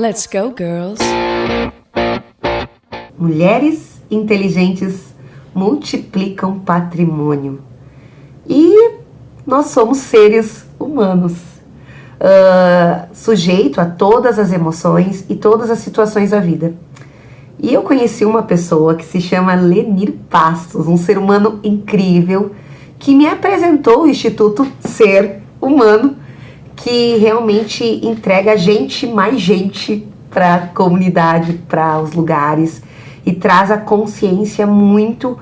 Let's go, girls. Mulheres inteligentes multiplicam patrimônio. E nós somos seres humanos, sujeito a todas as emoções e todas as situações da vida. E eu conheci uma pessoa que se chama Lenir Passos, um ser humano incrível, que me apresentou o Instituto Ser Humano, que realmente entrega mais gente para a comunidade, para os lugares, e traz a consciência muito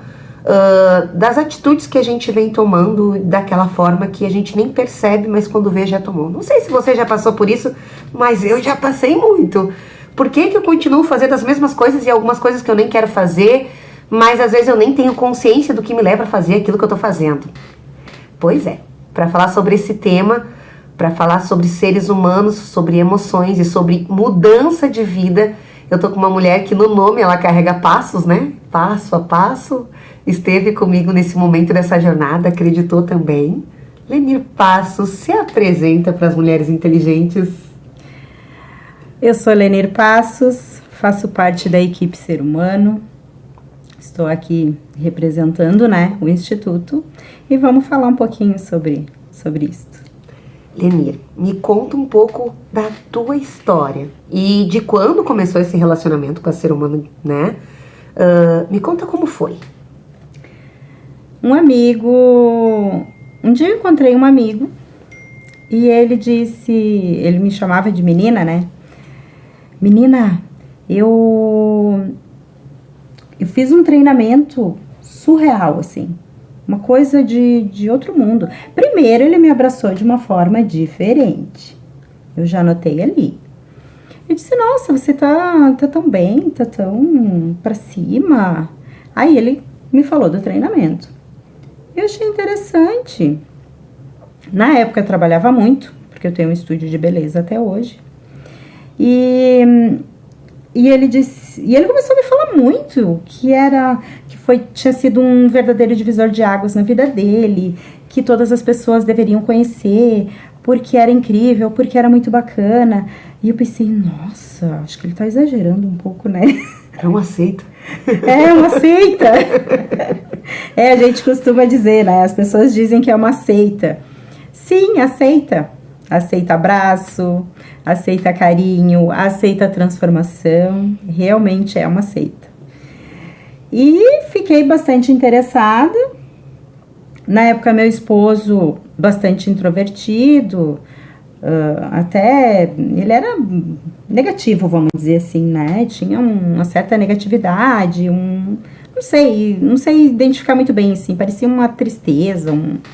das atitudes que a gente vem tomando daquela forma que a gente nem percebe, mas quando vê já tomou. Não sei se você já passou por isso, mas eu já passei muito. Por que eu continuo fazendo as mesmas coisas e algumas coisas que eu nem quero fazer, mas às vezes eu nem tenho consciência do que me leva a fazer aquilo que eu tô fazendo? Pois é, para falar sobre esse tema, para falar sobre seres humanos, sobre emoções e sobre mudança de vida, eu tô com uma mulher que no nome ela carrega passos, né? Passo a passo, esteve comigo nesse momento dessa jornada, acreditou também. Lenir Passos, se apresenta para as mulheres inteligentes. Eu sou Lenir Passos, faço parte da equipe Ser Humano, estou aqui representando, né, o Instituto e vamos falar um pouquinho sobre isso. Lenir, me conta um pouco da tua história e de quando começou esse relacionamento com a Ser Humano, né? Me conta como foi. Um dia eu encontrei um amigo e ele me chamava de menina, né? Menina, eu fiz um treinamento surreal, assim. Uma coisa de outro mundo. Primeiro, ele me abraçou de uma forma diferente. Eu já notei ali. Eu disse, nossa, você tá tão bem, tá tão pra cima. Aí ele me falou do treinamento. Eu achei interessante. Na época eu trabalhava muito, porque eu tenho um estúdio de beleza até hoje. E ele começou a me falar muito tinha sido um verdadeiro divisor de águas na vida dele, que todas as pessoas deveriam conhecer, porque era incrível, porque era muito bacana. E eu pensei, nossa, acho que ele tá exagerando um pouco, né? É uma seita. É uma seita. A gente costuma dizer, né? As pessoas dizem que é uma seita. Sim, aceita. Aceita abraço, aceita carinho, aceita transformação, realmente é uma seita. E fiquei bastante interessada. Na época, meu esposo, bastante introvertido, até ele era negativo, vamos dizer assim, né? Tinha uma certa negatividade, não sei identificar muito bem, assim, parecia uma tristeza,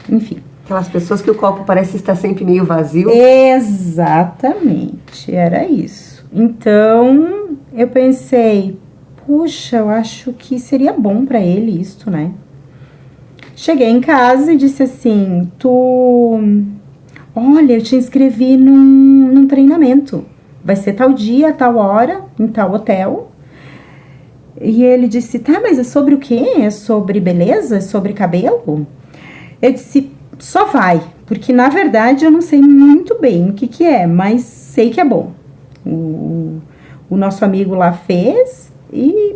enfim. Aquelas pessoas que o copo parece estar sempre meio vazio. Exatamente, era isso. Então, eu pensei, puxa, eu acho que seria bom pra ele isto, né? Cheguei em casa e disse assim, olha, eu te inscrevi num treinamento. Vai ser tal dia, tal hora, em tal hotel. E ele disse, tá, mas é sobre o quê? É sobre beleza? É sobre cabelo? Eu disse, só vai, porque na verdade eu não sei muito bem o que é, mas sei que é bom. O nosso amigo lá fez e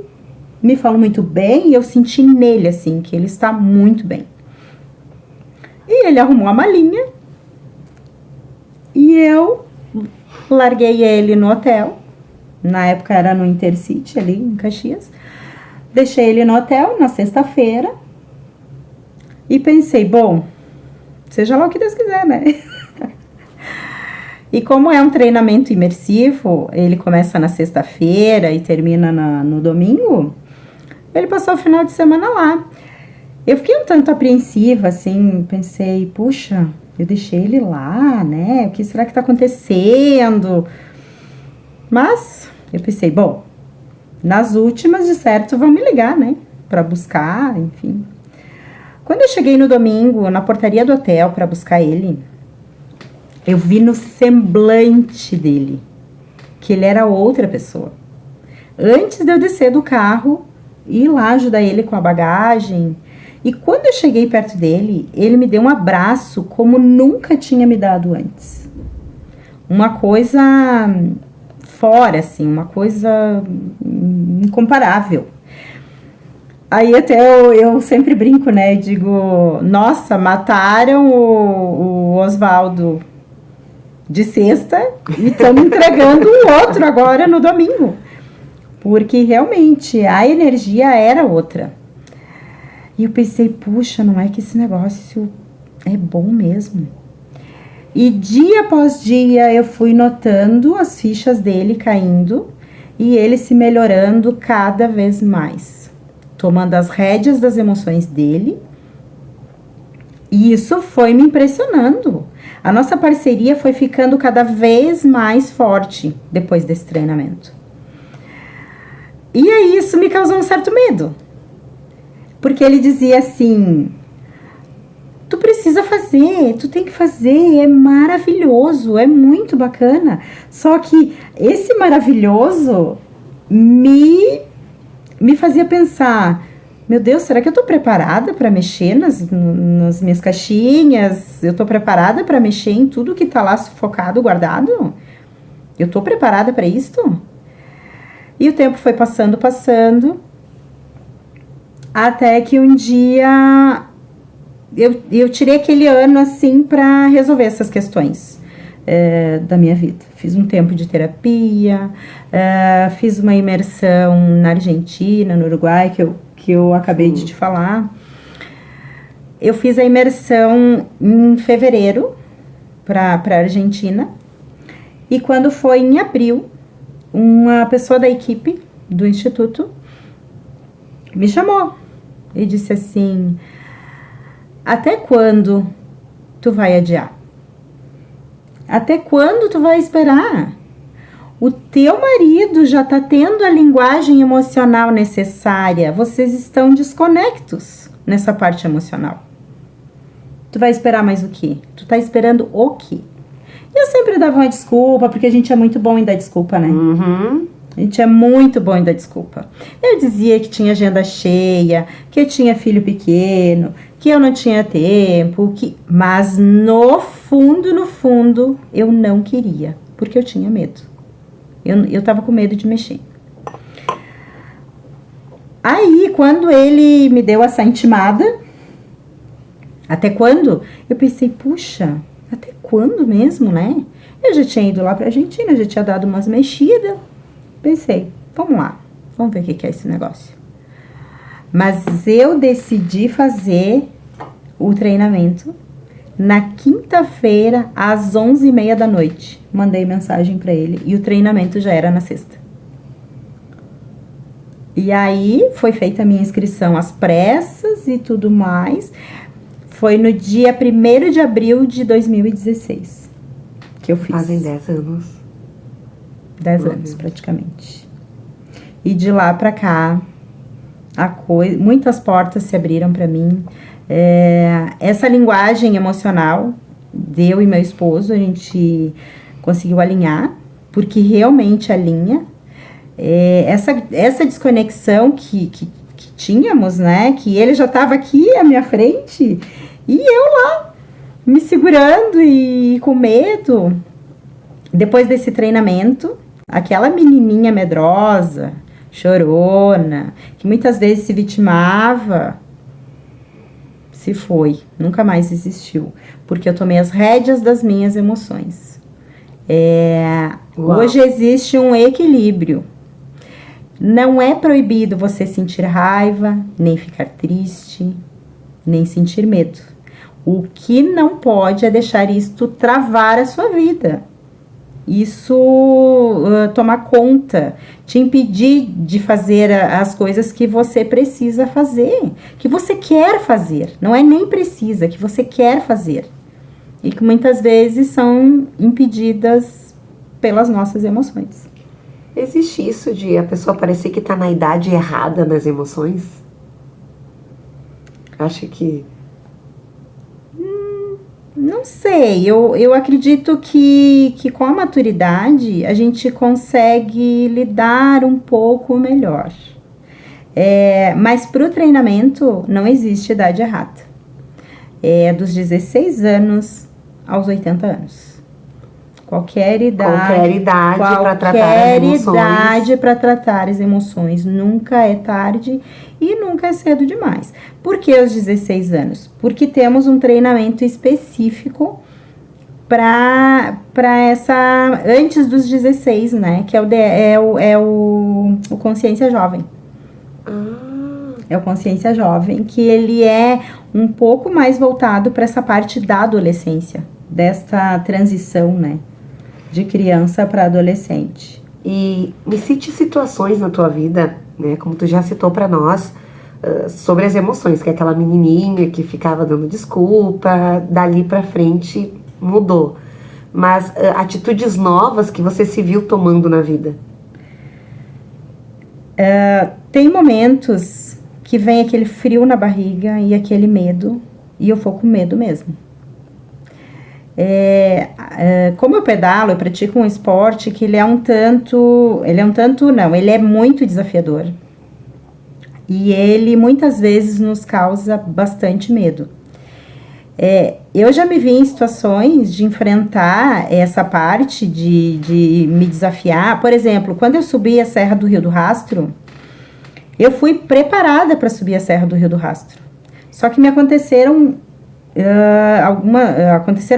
me falou muito bem e eu senti nele, assim, que ele está muito bem. E ele arrumou a malinha e eu larguei ele no hotel. Na época era no Intercity, ali em Caxias. Deixei ele no hotel na sexta-feira e pensei, bom, seja lá o que Deus quiser, né? E como é um treinamento imersivo, ele começa na sexta-feira e termina no domingo, ele passou o final de semana lá. Eu fiquei um tanto apreensiva, assim, pensei, puxa, eu deixei ele lá, né? O que será que tá acontecendo? Mas eu pensei, bom, nas últimas, de certo, vão me ligar, né? Pra buscar, enfim. Quando eu cheguei no domingo, na portaria do hotel para buscar ele, eu vi no semblante dele que ele era outra pessoa. Antes de eu descer do carro e ir lá ajudar ele com a bagagem. E quando eu cheguei perto dele, ele me deu um abraço como nunca tinha me dado antes. Uma coisa fora, assim, uma coisa incomparável. Aí até eu sempre brinco, né? Digo, nossa, mataram o Oswaldo de sexta e estão me entregando um outro agora no domingo. Porque realmente a energia era outra. E eu pensei, puxa, não é que esse negócio é bom mesmo. E dia após dia eu fui notando as fichas dele caindo e ele se melhorando cada vez mais. Tomando as rédeas das emoções dele. E isso foi me impressionando. A nossa parceria foi ficando cada vez mais forte depois desse treinamento. E aí isso me causou um certo medo. Porque ele dizia assim, tu precisa fazer, tu tem que fazer, é maravilhoso, é muito bacana. Só que esse maravilhoso me fazia pensar, meu Deus, será que eu tô preparada para mexer nas minhas caixinhas? Eu tô preparada para mexer em tudo que tá lá sufocado, guardado? Eu tô preparada para isto? E o tempo foi passando, até que um dia eu tirei aquele ano assim para resolver essas questões da minha vida. Fiz um tempo de terapia, fiz uma imersão na Argentina, no Uruguai, que eu acabei de te falar. Eu fiz a imersão em fevereiro para a Argentina. E quando foi em abril, uma pessoa da equipe do Instituto me chamou e disse assim, até quando tu vai adiar? Até quando tu vai esperar? O teu marido já tá tendo a linguagem emocional necessária, vocês estão desconectos nessa parte emocional. Tu vai esperar mais o quê? Tu tá esperando o quê? Eu sempre dava uma desculpa, porque a gente é muito bom em dar desculpa, né? Uhum. A gente é muito bom em dar desculpa. Eu dizia que tinha agenda cheia, que eu tinha filho pequeno, que eu não tinha tempo, mas no fundo, eu não queria, porque eu tinha medo. Eu tava com medo de mexer. Aí, quando ele me deu essa intimada, até quando? Eu pensei, puxa, até quando mesmo, né? Eu já tinha ido lá pra Argentina, já tinha dado umas mexidas. Pensei, vamos lá, vamos ver o que é esse negócio. Mas eu decidi fazer o treinamento na quinta-feira, às 11h30 da noite. Mandei mensagem pra ele e o treinamento já era na sexta. E aí, foi feita a minha inscrição às pressas e tudo mais. Foi no dia 1º de abril de 2016 que eu fiz. Fazem 10 anos. 10 anos, praticamente. E de lá pra cá, muitas portas se abriram pra mim. Essa linguagem emocional, eu e meu esposo, a gente conseguiu alinhar, porque realmente alinha. Essa desconexão que tínhamos, né? Que ele já estava aqui à minha frente e eu lá, me segurando e com medo. Depois desse treinamento, aquela menininha medrosa, chorona, que muitas vezes se vitimava, se foi, nunca mais existiu, porque eu tomei as rédeas das minhas emoções. Hoje existe um equilíbrio. Não é proibido você sentir raiva, nem ficar triste, nem sentir medo. O que não pode é deixar isto travar a sua vida. Isso tomar conta, te impedir de fazer as coisas que você precisa fazer, que você quer fazer, não é nem precisa, que você quer fazer. E que muitas vezes são impedidas pelas nossas emoções. Existe isso de a pessoa parecer que tá na idade errada nas emoções? Acho que... Não sei, eu acredito que com a maturidade a gente consegue lidar um pouco melhor. Mas para o treinamento não existe idade errada. É dos 16 anos aos 80 anos. Qualquer idade para tratar as emoções. Qualquer idade para tratar as emoções. Nunca é tarde e nunca é cedo demais. Por que aos 16 anos? Porque temos um treinamento específico para essa antes dos 16, né? Que é o Consciência Jovem. É o Consciência Jovem, que ele é um pouco mais voltado para essa parte da adolescência, desta transição, né? De criança para adolescente. E me cite situações na tua vida, né? Como tu já citou para nós, sobre as emoções, que é aquela menininha que ficava dando desculpa, dali para frente mudou. Mas atitudes novas que você se viu tomando na vida? Tem momentos que vem aquele frio na barriga e aquele medo, e eu vou com medo mesmo. Como eu pedalo, eu pratico um esporte que ele é muito desafiador. E ele muitas vezes nos causa bastante medo. Eu já me vi em situações de enfrentar essa parte de me desafiar. Por exemplo, quando eu subi a Serra do Rio do Rastro, eu fui preparada para subir a Serra do Rio do Rastro. Só que me aconteceram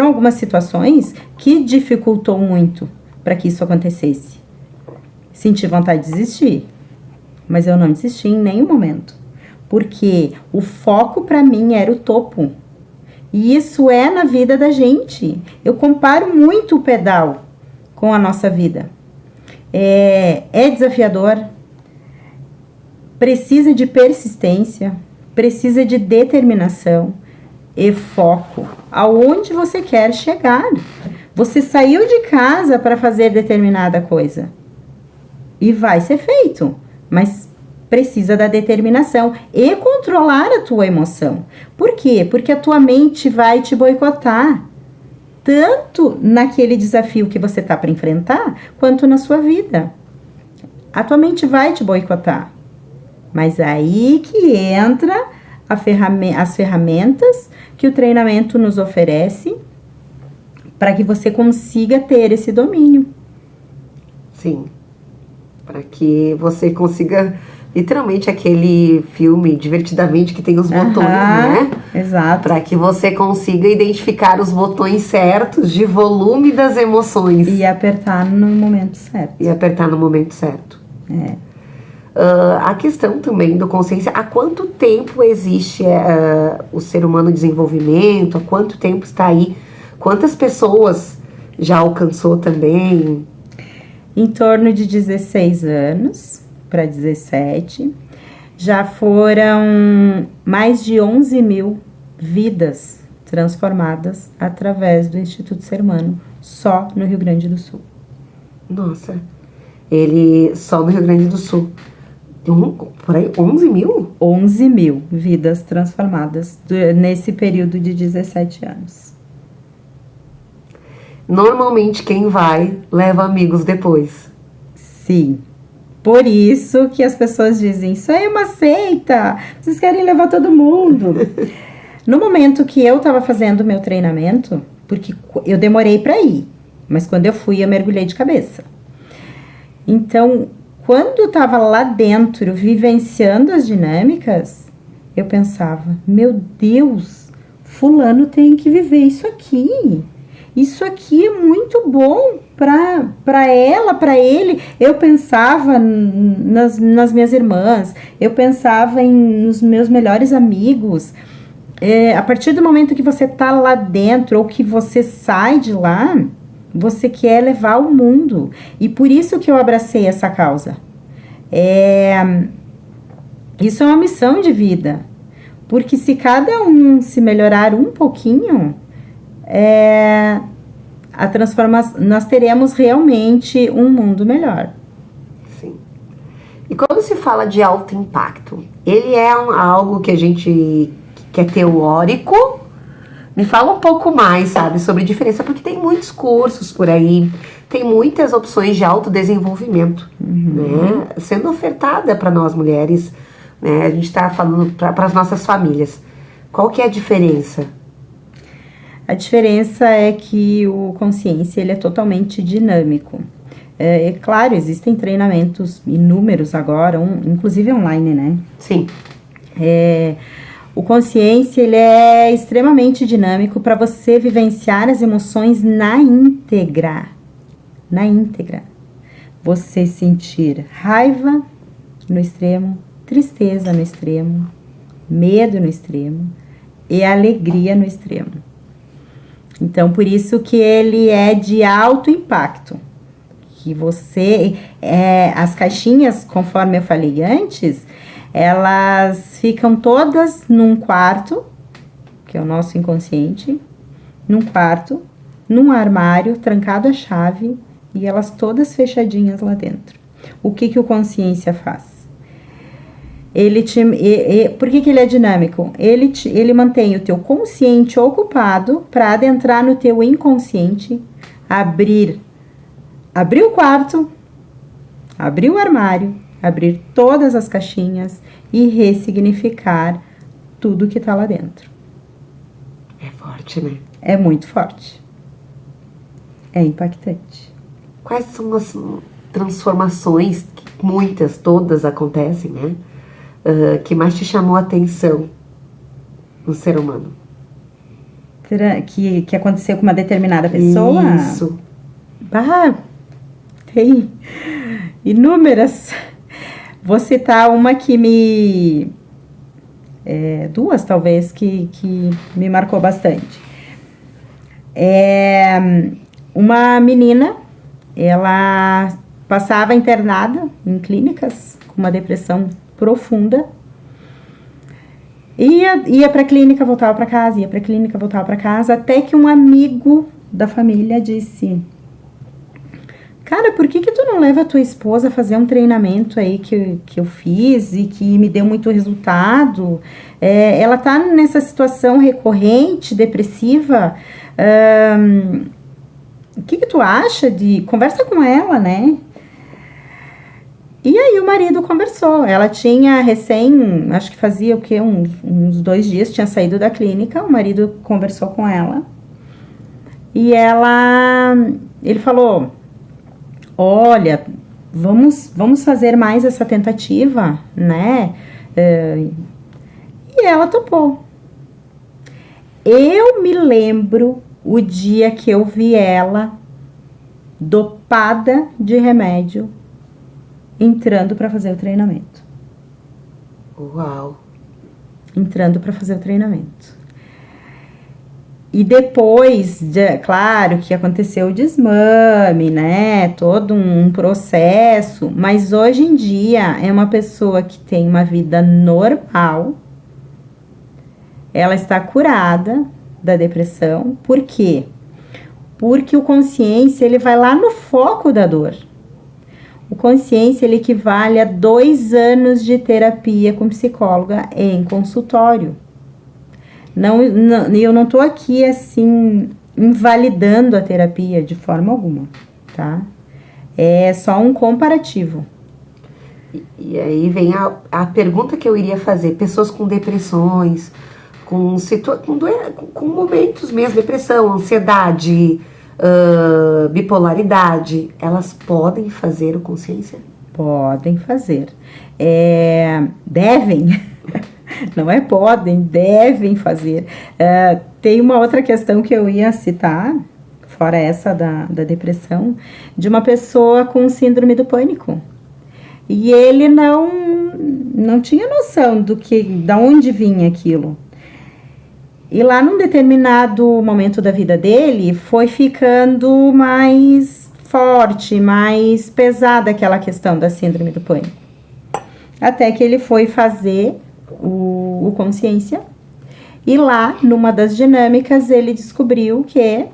algumas situações que dificultou muito para que isso acontecesse. Senti vontade de desistir, mas eu não desisti em nenhum momento, porque o foco para mim era o topo. E isso é na vida da gente. Eu comparo muito o pedal com a nossa vida. É desafiador, precisa de persistência, precisa de determinação e foco. Aonde você quer chegar? Você saiu de casa para fazer determinada coisa e vai ser feito, mas precisa da determinação e controlar a tua emoção. Por quê? Porque a tua mente vai te boicotar, tanto naquele desafio que você está para enfrentar, quanto na sua vida. A tua mente vai te boicotar. Mas aí que entra as ferramentas que o treinamento nos oferece para que você consiga ter esse domínio. Sim, para que você consiga, literalmente aquele filme Divertidamente que tem os botões, né? Exato. Para que você consiga identificar os botões certos de volume das emoções. E apertar no momento certo. A questão também do consciência, há quanto tempo existe o ser humano em desenvolvimento, há quanto tempo está aí, quantas pessoas já alcançou também? Em torno de 16 anos para 17, já foram mais de 11 mil vidas transformadas através do Instituto Ser Humano, só no Rio Grande do Sul. Nossa, ele só no Rio Grande do Sul. Por aí, 11 mil? 11 mil vidas transformadas nesse período de 17 anos. Normalmente quem vai, leva amigos depois. Sim. Por isso que as pessoas dizem, isso aí é uma seita, vocês querem levar todo mundo. No momento que eu estava fazendo o meu treinamento, porque eu demorei para ir, mas quando eu fui eu mergulhei de cabeça. Então, quando eu estava lá dentro, vivenciando as dinâmicas, eu pensava, meu Deus, fulano tem que viver isso aqui. Isso aqui é muito bom para ela, para ele. Eu pensava nas minhas irmãs, eu pensava nos meus melhores amigos. A partir do momento que você tá lá dentro ou que você sai de lá, você quer levar o mundo. E por isso que eu abracei essa causa. Isso é uma missão de vida. Porque se cada um se melhorar um pouquinho, a transformação, nós teremos realmente um mundo melhor. Sim. E quando se fala de alto impacto, ele é algo que a gente que é teórico? Me fala um pouco mais, sabe, sobre a diferença, porque tem muitos cursos por aí, tem muitas opções de autodesenvolvimento, né, sendo ofertada para nós mulheres, né, a gente está falando para as nossas famílias. Qual que é a diferença? A diferença é que o consciência ele é totalmente dinâmico. É claro, existem treinamentos inúmeros agora, inclusive online, né? Sim. O consciência ele é extremamente dinâmico para você vivenciar as emoções na íntegra. Na íntegra. Você sentir raiva no extremo, tristeza no extremo, medo no extremo e alegria no extremo. Então, por isso que ele é de alto impacto. Que você... as caixinhas, conforme eu falei antes, elas ficam todas num quarto, que é o nosso inconsciente, num quarto, num armário, trancado a chave, e elas todas fechadinhas lá dentro. O que o consciência faz? Por que ele é dinâmico? Ele mantém o teu consciente ocupado para adentrar no teu inconsciente, abrir o quarto, abrir o armário, abrir todas as caixinhas e ressignificar tudo que está lá dentro. É forte, né? É muito forte. É impactante. Quais são as transformações, que muitas, todas acontecem, né? Que mais te chamou a atenção no ser humano? Que aconteceu com uma determinada pessoa? Isso. Tem inúmeras. Vou citar uma que duas, talvez, que me marcou bastante. Uma menina, ela passava internada em clínicas com uma depressão profunda. Ia pra clínica, voltava pra casa, ia pra clínica, voltava pra casa, até que um amigo da família disse: cara, por que tu não leva a tua esposa a fazer um treinamento aí que eu fiz e que me deu muito resultado? Ela tá nessa situação recorrente, depressiva. O que tu acha de... Conversa com ela, né? E aí o marido conversou. Ela tinha acho que fazia o quê? Uns 2 dias, tinha saído da clínica. O marido conversou com ela. E ele falou: olha, vamos fazer mais essa tentativa, né? E ela topou. Eu me lembro o dia que eu vi ela dopada de remédio entrando para fazer o treinamento. Uau! Entrando para fazer o treinamento. E depois, claro que aconteceu o desmame, né? Todo um processo. Mas hoje em dia é uma pessoa que tem uma vida normal. Ela está curada da depressão. Por quê? Porque o consciência, ele vai lá no foco da dor. O consciência, ele equivale a 2 anos de terapia com psicóloga em consultório. Eu não tô aqui, assim, invalidando a terapia de forma alguma, tá? É só um comparativo. E aí vem a pergunta que eu iria fazer. Pessoas com depressões, com momentos mesmo, depressão, ansiedade, bipolaridade, elas podem fazer o consciência? Podem fazer. Devem. Não é podem, devem fazer. Tem uma outra questão que eu ia citar, fora essa da depressão, de uma pessoa com síndrome do pânico. E ele não tinha noção da onde vinha aquilo. E lá num determinado momento da vida dele, foi ficando mais forte, mais pesada aquela questão da síndrome do pânico. Até que ele foi fazer o consciência, e lá, numa das dinâmicas, ele descobriu que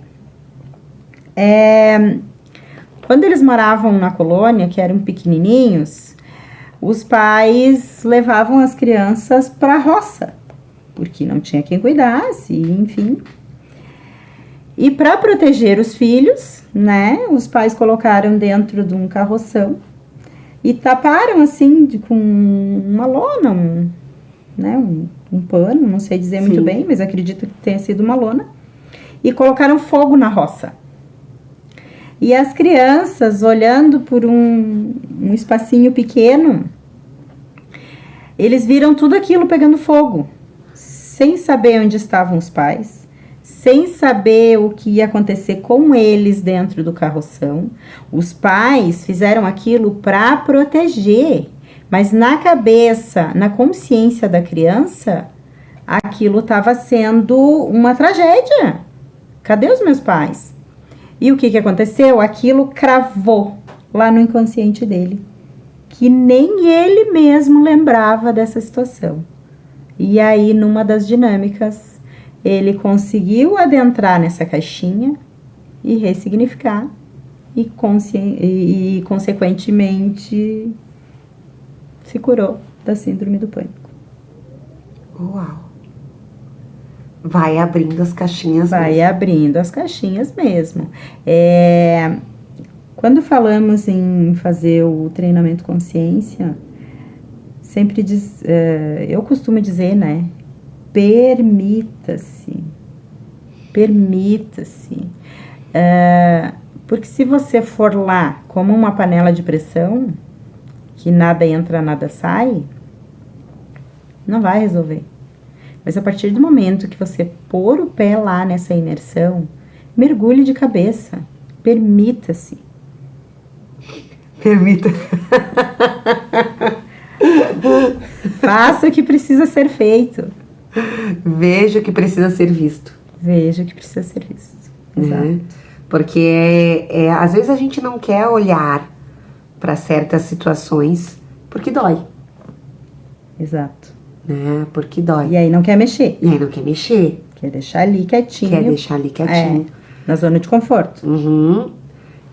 quando eles moravam na colônia, que eram pequenininhos, os pais levavam as crianças para a roça, porque não tinha quem cuidasse, enfim. E para proteger os filhos, né, os pais colocaram dentro de um carroção e taparam assim com uma lona, um pano, não sei dizer muito bem, mas acredito que tenha sido uma lona. e colocaram fogo na roça. E as crianças, olhando por um espacinho pequeno, eles viram tudo aquilo pegando fogo, sem saber onde estavam os pais, sem saber o que ia acontecer com eles dentro do carroção. Os pais fizeram aquilo para proteger, mas na cabeça, na consciência da criança, aquilo estava sendo uma tragédia. Cadê os meus pais? E o que aconteceu? Aquilo cravou lá no inconsciente dele, que nem ele mesmo lembrava dessa situação. E aí, numa das dinâmicas, ele conseguiu adentrar nessa caixinha e ressignificar e consequentemente, se curou da síndrome do pânico. Uau! Vai abrindo as caixinhas mesmo. Vai abrindo as caixinhas mesmo. Quando falamos em fazer o treinamento consciência, sempre eu costumo dizer, né? Permita-se. Permita-se. Porque se você for lá como uma panela de pressão, que nada entra, nada sai, não vai resolver. Mas a partir do momento que você pôr o pé lá nessa imersão, mergulhe de cabeça, permita-se. Permita. Faça o que precisa ser feito. Veja o que precisa ser visto. Veja o que precisa ser visto. Exato. Porque às vezes a gente não quer olhar para certas situações porque dói. Exato. Né? Porque dói. E aí não quer mexer. Quer deixar ali quietinho. Na zona de conforto. Uhum.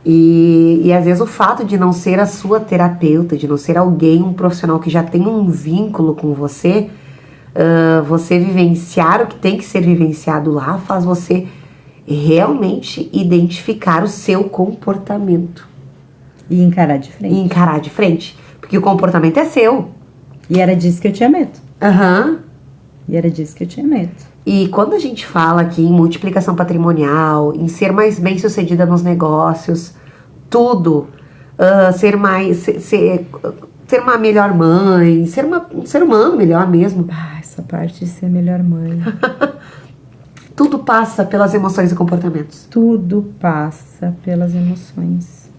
E às vezes o fato de não ser a sua terapeuta, de não ser alguém, um profissional que já tem um vínculo com você, você vivenciar o que tem que ser vivenciado lá, faz você realmente identificar o seu comportamento. E encarar de frente. Porque o comportamento é seu. E era disso que eu tinha medo. Aham. E era disso que eu tinha medo. E quando a gente fala aqui em multiplicação patrimonial, em ser mais bem-sucedida nos negócios, tudo, ser uma melhor mãe, ser um ser humano melhor mesmo. Essa parte de ser melhor mãe. Tudo passa pelas emoções e comportamentos. Tudo passa pelas emoções.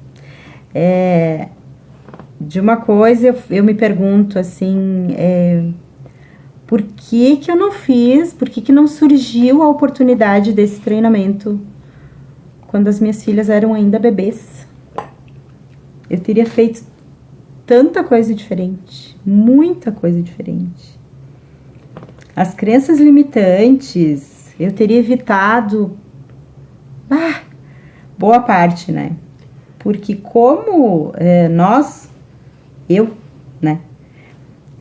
De uma coisa eu me pergunto assim, por que eu não fiz, por que não surgiu a oportunidade desse treinamento quando as minhas filhas eram ainda bebês? Eu teria feito tanta coisa diferente, muita coisa diferente. As crenças limitantes, eu teria evitado boa parte, né? Porque como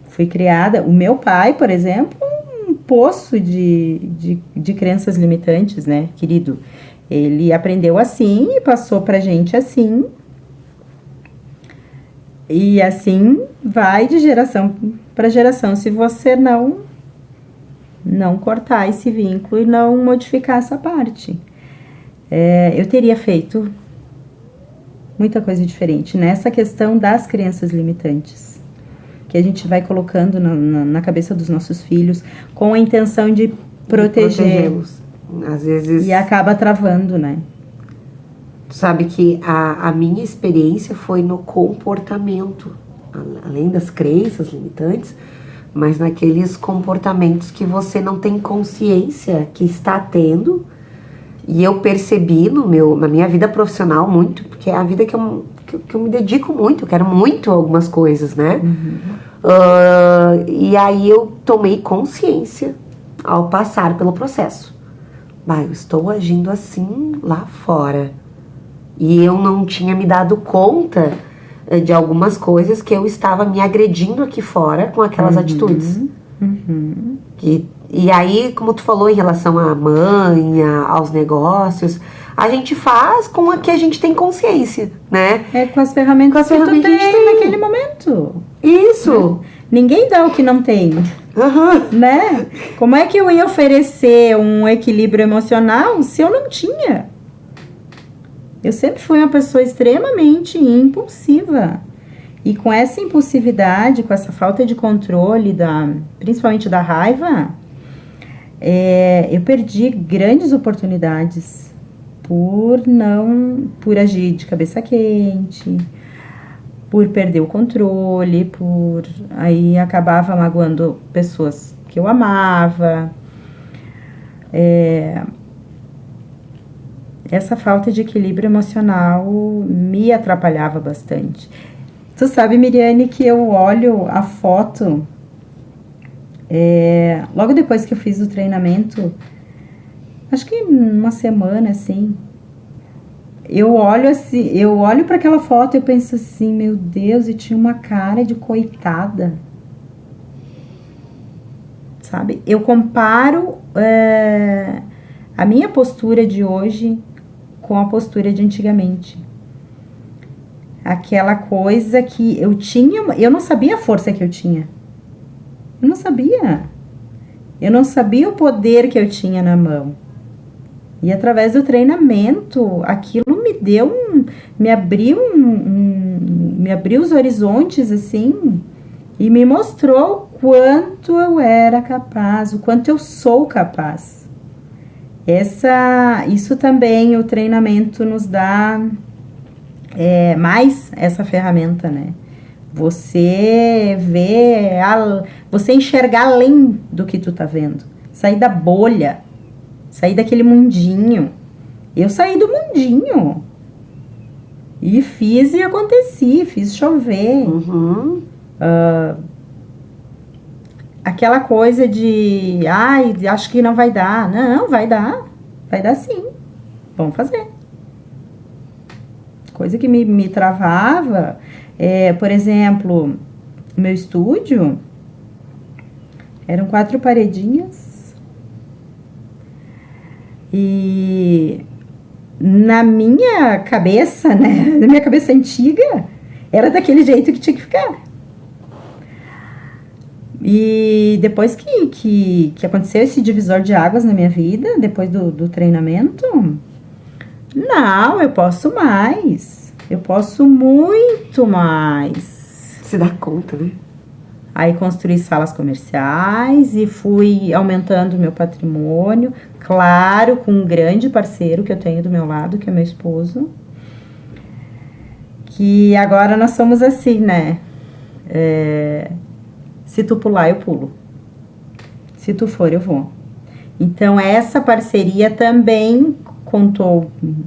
fui criada, o meu pai, por exemplo, um poço de crenças limitantes, né, querido? Ele aprendeu assim e passou pra gente assim. E assim vai de geração para geração, se você não cortar esse vínculo e não modificar essa parte. Eu teria feito muita coisa diferente nessa questão das crenças limitantes, que a gente vai colocando na cabeça dos nossos filhos com a intenção de protegê-los. Às vezes... E acaba travando, né? Sabe que a minha experiência foi no comportamento, além das crenças limitantes, mas naqueles comportamentos que você não tem consciência que está tendo. E eu percebi na minha vida profissional muito, porque é a vida que eu me dedico muito, eu quero muito algumas coisas, né? Uhum. E aí eu tomei consciência ao passar pelo processo. Eu estou agindo assim lá fora. E eu não tinha me dado conta de algumas coisas que eu estava me agredindo aqui fora com aquelas atitudes. Uhum. E aí, como tu falou em relação à mãe, aos negócios, a gente faz com a que a gente tem consciência, né? Com as ferramentas que tu tem naquele momento. Isso. Ninguém dá o que não tem, né? Como é que eu ia oferecer um equilíbrio emocional se eu não tinha? Eu sempre fui uma pessoa extremamente impulsiva. E com essa impulsividade, com essa falta de controle, principalmente da raiva, eu perdi grandes oportunidades por agir de cabeça quente, por perder o controle, aí acabava magoando pessoas que eu amava. Essa falta de equilíbrio emocional me atrapalhava bastante. Tu sabe, Miriane, que eu olho a foto logo depois que eu fiz o treinamento, acho que uma semana, assim, eu olho para aquela foto e eu penso assim, meu Deus, e tinha uma cara de coitada, sabe? Eu comparo a minha postura de hoje com a postura de antigamente. Aquela coisa que eu não sabia a força que eu tinha. Eu não sabia. Eu não sabia o poder que eu tinha na mão. E através do treinamento, aquilo me abriu os horizontes, assim, e me mostrou o quanto eu era capaz, o quanto eu sou capaz. Isso também o treinamento nos dá mais essa ferramenta, né? Você você enxergar além do que tu tá vendo. Sair da bolha. Sair daquele mundinho. Eu saí do mundinho. E fiz e aconteci. Fiz chover. Aquela coisa de... acho que não vai dar. Não, vai dar. Vai dar sim. Vamos fazer. Coisa que me travava... por exemplo, o meu estúdio eram 4 paredinhas e na minha cabeça, né, na minha cabeça antiga, era daquele jeito que tinha que ficar. E depois que aconteceu esse divisor de águas na minha vida, depois do treinamento, não, eu posso mais. Eu posso muito mais. Se dá conta, né? Aí construí salas comerciais e fui aumentando o meu patrimônio. Claro, com um grande parceiro que eu tenho do meu lado, que é meu esposo. Que agora nós somos assim, né? Se tu pular, eu pulo. Se tu for, eu vou. Então, essa parceria também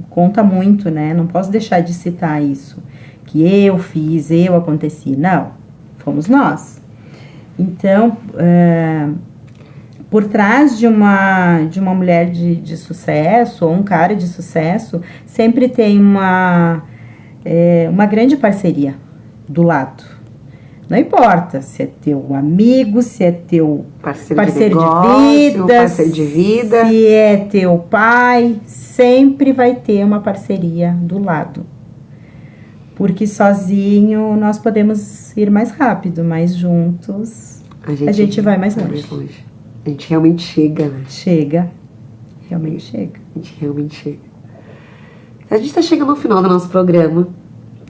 conta muito, né? Não posso deixar de citar isso. Que eu fiz, eu aconteci. Não, fomos nós. Então, por trás de uma mulher de sucesso, ou um cara de sucesso, sempre tem uma grande parceria do lado. Não importa se é teu amigo, se é teu parceiro de vida, se é teu pai, sempre vai ter uma parceria do lado. Porque sozinho nós podemos ir mais rápido, mas juntos a gente vai mais longe. A gente realmente chega, né? Chega. Realmente chega. A gente realmente chega. A gente tá chegando no final do nosso programa.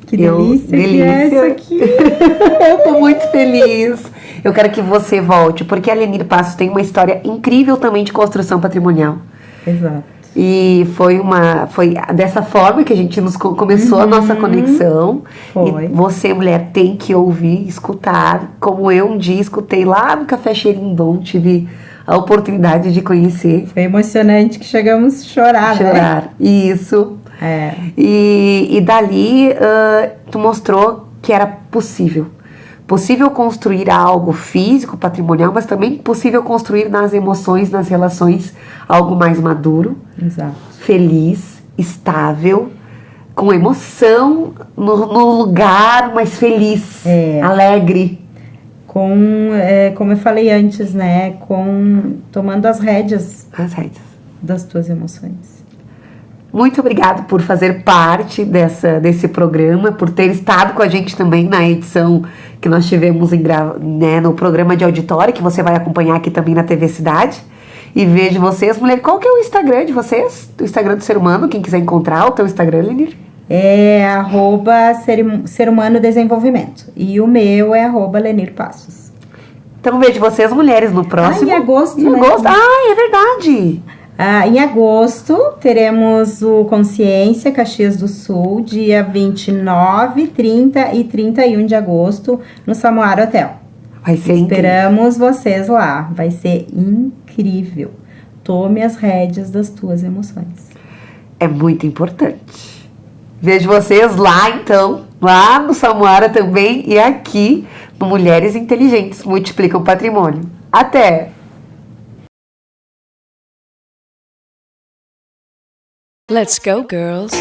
Que delícia que é isso aqui. Eu tô muito feliz. Eu quero que você volte, porque a Lenir Passos tem uma história incrível também de construção patrimonial. Exato. E foi dessa forma que a gente começou a nossa conexão. Foi. E você, mulher, tem que ouvir, escutar, como eu um dia escutei lá no Café Cheirinho Bom, tive a oportunidade de conhecer. Foi emocionante que chegamos a chorar, né? Isso. E dali tu mostrou que era possível construir algo físico, patrimonial, mas também possível construir nas emoções, nas relações, algo mais maduro. Exato. Feliz, estável, com emoção no lugar, mas feliz, alegre. Como eu falei antes, né? Tomando as rédeas As rédeas das tuas emoções. Muito obrigado por fazer parte desse programa, por ter estado com a gente também na edição que nós tivemos no programa de auditório, que você vai acompanhar aqui também na TV Cidade. E vejo vocês, mulher. Qual que é o Instagram de vocês? O Instagram do Ser Humano, quem quiser encontrar o teu Instagram, Lenir? É @Ser Humano Desenvolvimento. E o meu é @Lenir Passos. Então vejo vocês, mulheres, no próximo. Em agosto, Em né? agosto. É verdade. Em agosto, teremos o Consciência Caxias do Sul, dia 29, 30 e 31 de agosto, no Samoar Hotel. Vai ser Esperamos vocês lá, vai ser incrível. Tome as rédeas das tuas emoções. É muito importante. Vejo vocês lá, então, lá no Samoara também e aqui no Mulheres Inteligentes Multiplicam Patrimônio. Até! Let's go, girls.